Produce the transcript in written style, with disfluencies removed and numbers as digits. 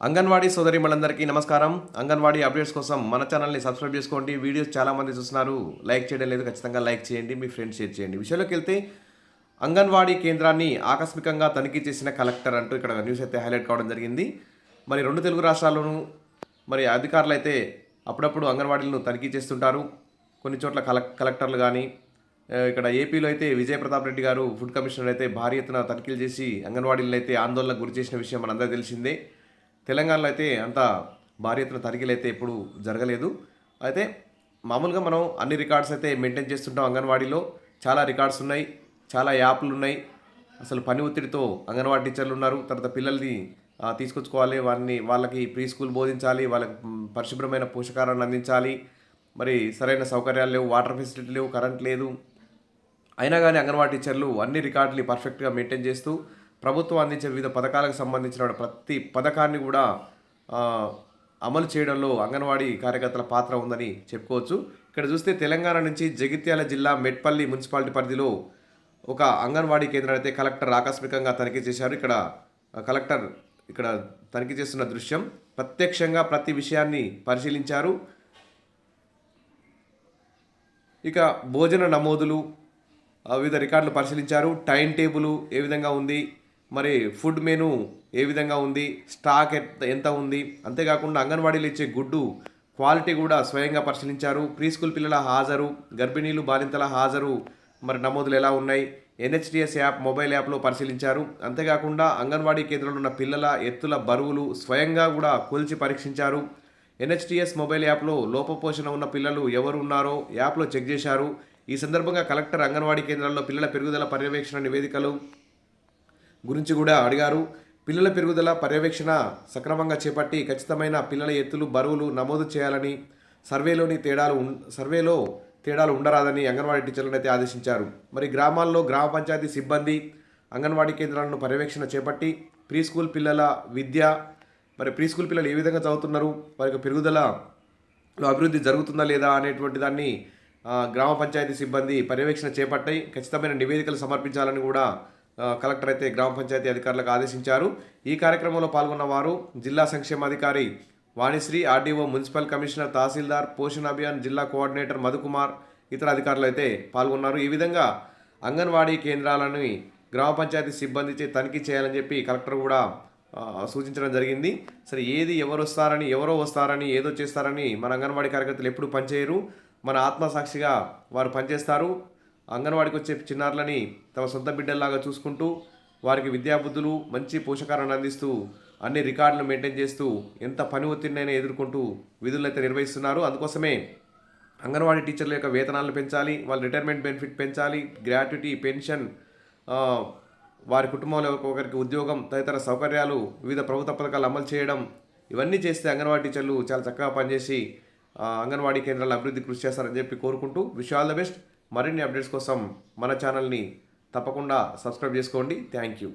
అంగన్వాడీ సోదరిమణులందరికీ నమస్కారం. అంగన్వాడీ అప్డేట్స్ కోసం మన ఛానల్ని సబ్స్క్రైబ్ చేసుకోండి. వీడియోస్ చాలామంది చూస్తున్నారు, లైక్ చేయడం లేదు. ఖచ్చితంగా లైక్ చేయండి, మీ ఫ్రెండ్స్ షేర్ చేయండి. విషయంలోకి వెళ్తే అంగన్వాడీ కేంద్రాన్ని ఆకస్మికంగా తనిఖీ చేసిన కలెక్టర్ అంటూ ఇక్కడ న్యూస్ అయితే హైలైట్ కావడం జరిగింది. మరి 2 తెలుగు రాష్ట్రాల్లోనూ మరి అధికారులు అయితే అప్పుడప్పుడు అంగన్వాడీలను తనిఖీ చేస్తుంటారు. కొన్ని చోట్ల కలెక్టర్లు కానీ ఇక్కడ ఏపీలో అయితే విజయ ప్రతాప్ రెడ్డి గారు ఫుడ్ కమిషనర్ అయితే భారీ ఎత్తున తనిఖీలు చేసి అంగన్వాడీలను అయితే ఆందోళనకు గురి చేసిన విషయం మనందరికీ తెలిసిందే. తెలంగాణలో అయితే అంత భారీ ఎత్తున తనిఖీలు అయితే ఎప్పుడు జరగలేదు. అయితే మామూలుగా మనం అన్ని రికార్డ్స్ అయితే మెయింటైన్ చేస్తుంటాం. అంగన్వాడీలో చాలా రికార్డ్స్ ఉన్నాయి, చాలా యాప్లు ఉన్నాయి. అసలు పని ఒత్తిడితో అంగన్వాడీ టీచర్లు ఉన్నారు. తర్వాత పిల్లల్ని తీసుకొచ్చుకోవాలి, వాళ్ళకి ప్రీ స్కూల్ బోధించాలి, వాళ్ళకి పరిశుభ్రమైన పోషకాహారాన్ని అందించాలి. మరి సరైన సౌకర్యాలు లేవు, వాటర్ ఫెసిలిటీ లేవు, కరెంట్ లేదు. అయినా కానీ అంగన్వాడీ టీచర్లు అన్ని రికార్డులు పర్ఫెక్ట్గా మెయింటైన్ చేస్తూ ప్రభుత్వం అందించే వివిధ పథకాలకు సంబంధించిన ప్రతి పథకాన్ని కూడా అమలు చేయడంలో అంగన్వాడీ కార్యకర్తల పాత్ర ఉందని చెప్పుకోవచ్చు. ఇక్కడ చూస్తే తెలంగాణ నుంచి జగిత్యాల జిల్లా మెట్పల్లి మున్సిపాలిటీ పరిధిలో ఒక అంగన్వాడీ కేంద్రం అయితే కలెక్టర్ ఆకస్మికంగా తనిఖీ చేశారు. కలెక్టర్ తనిఖీ చేస్తున్న దృశ్యం ప్రత్యక్షంగా ప్రతి విషయాన్ని పరిశీలించారు. ఇక భోజన నమోదులు, వివిధ రికార్డులు పరిశీలించారు. టైం టేబుల్ ఏ విధంగా ఉంది, మరి ఫుడ్ మెనూ ఏ విధంగా ఉంది, స్టాక్ ఎంత ఉంది, అంతేకాకుండా అంగన్వాడీలు ఇచ్చే గుడ్డు క్వాలిటీ కూడా స్వయంగా పరిశీలించారు. ప్రీ స్కూల్ పిల్లల హాజరు, గర్భిణీలు బాలింతల హాజరు మరి నమోదులు ఎలా ఉన్నాయి, ఎన్హెచ్డిఎస్ యాప్ మొబైల్ యాప్లో పరిశీలించారు. అంతేకాకుండా అంగన్వాడీ కేంద్రంలో ఉన్న పిల్లల ఎత్తుల బరువులు స్వయంగా కూడా కొలిచి పరీక్షించారు. ఎన్హెచ్డిఎస్ మొబైల్ యాప్లో లోపపోషణ ఉన్న పిల్లలు ఎవరు ఉన్నారో యాప్లో చెక్ చేశారు. ఈ సందర్భంగా కలెక్టర్ అంగన్వాడీ కేంద్రాల్లో పిల్లల పెరుగుదల పర్యవేక్షణ నివేదికలు గురించి కూడా అడిగారు. పిల్లల పెరుగుదల పర్యవేక్షణ సక్రమంగా చేపట్టి ఖచ్చితమైన పిల్లల ఎత్తులు బరువులు నమోదు చేయాలని, సర్వేలో తేడాలు ఉండరాదని అంగన్వాడీ టీచర్లను అయితే ఆదేశించారు. మరి గ్రామాల్లో గ్రామ పంచాయతీ సిబ్బంది అంగన్వాడీ కేంద్రాలను పర్యవేక్షణ చేపట్టి ప్రీ స్కూల్ పిల్లల విద్య, మరి ప్రీ స్కూల్ పిల్లలు ఏ విధంగా చదువుతున్నారు, వారికి పెరుగుదలలో అభివృద్ధి జరుగుతుందా లేదా అనేటువంటి దాన్ని గ్రామ పంచాయతీ సిబ్బంది పర్యవేక్షణ చేపట్టి ఖచ్చితమైన నివేదికలు సమర్పించాలని కూడా కలెక్టర్ అయితే గ్రామ పంచాయతీ అధికారులకు ఆదేశించారు. ఈ కార్యక్రమంలో పాల్గొన్న వారు జిల్లా సంక్షేమాధికారి వాణిశ్రీ, ఆర్డీఓ, మున్సిపల్ కమిషనర్, తహసీల్దార్, పోషణ అభియాన్ జిల్లా కోఆర్డినేటర్ మధుకుమార్, ఇతర అధికారులు అయితే పాల్గొన్నారు. ఈ విధంగా అంగన్వాడీ కేంద్రాలను గ్రామ పంచాయతీ సిబ్బందిచే తనిఖీ చేయాలని చెప్పి కలెక్టర్ కూడా సూచించడం జరిగింది. సరే, ఎవరో వస్తారని ఏదో చేస్తారని మన అంగన్వాడీ కార్యకర్తలు ఎప్పుడు పనిచేయరు. మన ఆత్మసాక్షిగా వారు పనిచేస్తారు. అంగన్వాడికి వచ్చే చిన్నారులని తమ సొంత బిడ్డల్లాగా చూసుకుంటూ వారికి విద్యాబుద్ధులు, మంచి పోషకాలను అందిస్తూ అన్ని రికార్డులు మెయింటైన్ చేస్తూ ఎంత పని ఒత్తిడినైనా ఎదుర్కొంటూ విధులను అయితే నిర్వహిస్తున్నారు. అందుకోసమే అంగన్వాడీ టీచర్ల యొక్క వేతనాలను పెంచాలి, వాళ్ళ రిటైర్మెంట్ బెనిఫిట్ పెంచాలి, గ్రాట్యుటీ, పెన్షన్, వారి కుటుంబంలో ఒకరికి ఉద్యోగం, తదితర సౌకర్యాలు, వివిధ ప్రభుత్వ పథకాలు అమలు చేయడం, ఇవన్నీ చేస్తే అంగన్వాడీ టీచర్లు చాలా చక్కగా పనిచేసి అంగన్వాడీ కేంద్రాల అభివృద్ధి కృషి చేస్తారని చెప్పి కోరుకుంటూ విష్ ఆల్ ద బెస్ట్. మరిన్ని అప్డేట్స్ కోసం మన ఛానల్ని తప్పకుండా సబ్స్క్రైబ్ చేసుకోండి. Thank you.